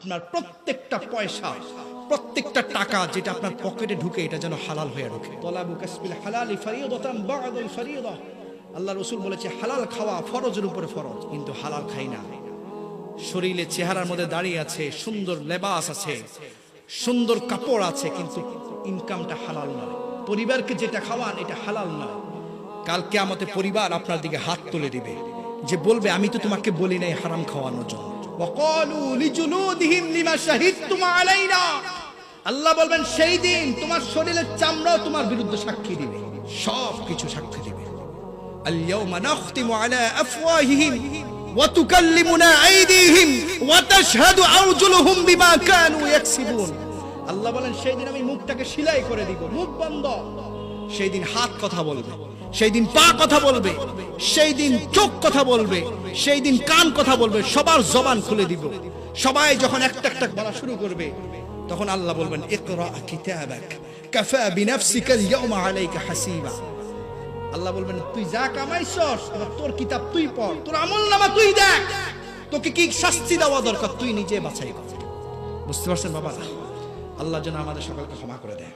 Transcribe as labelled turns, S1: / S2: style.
S1: আপনার প্রত্যেকটা পয়সা, প্রত্যেকটা টাকা যেটা আপনার পকেটে ঢুকে এটা যেন হালাল হয়ে ঢুকে। তলাবু কাসবিল হালালি ফারিয়দাতান বা'দাল ফারিয়দা। আল্লাহ রাসূল বলেছে হালাল খাওয়া ফরজের উপরে ফরজ, কিন্তু হালাল খাই না। শরীরে চেহারার মধ্যে দাঁড়িয়ে আছে, সুন্দর লেবাস আছে, সুন্দর কাপড় আছে, কিন্তু ইনকামটা হালাল নয়। পরিবারকে যেটা খাওয়ান এটা হালাল নয়। কাল কিয়ামতে পরিবার আপনার দিকে হাত তুলে দিবে, যে বলবে আমি তো তোমাকে বলি নাই হারাম খাওয়ানোর জন্য। ওয়াকালু লিজুলুদিহিম লিমা শাহিদতুম আলাইনা। আল্লাহ বলবেন সেই দিন তোমার শরীরের চামড়াও তোমার বিরুদ্ধে সাক্ষী দিবে, সব কিছু সাক্ষী দিবে। আল ইয়াউমা নাখতিমু আলা আফওয়াহিহিম ওয়া তুকাল্লিমুনা আইদিহিম ওয়া তাশহাদু আরজুলুহুম বিমা কানু ইয়াকসিবুন। আল্লাহ বলেন সেই দিন আমি মুখটাকে সেলাই করে দিব, মুখ বন্ধ। সেই দিন হাত কথা বলবে, সেই দিন পা কথা বলবে, সেই দিন চোখ কথা বলবে, সেই দিন কান কথা বলবে, সবার জবান খুলে দিব। সবাই যখন একটা একটা বলা শুরু করবে, তখন আল্লাহ বলবেন ইকরা কিতাবাক কাফা বিনাফসিকা আল-ইয়াওমা আলাইকা হাসিবা। আল্লাহ বলবেন তুই যা কামাইছস এবার তোর কিতাব তুই পড়, তোর আমলনামা তুই দেখ, তোকে কি শাস্তি দেওয়া দরকার তুই নিজে বাছাই কর। বুঝতে পারছেন বাবা? আল্লাহ যেন আমাদের সকলকে ক্ষমা করে দেয়।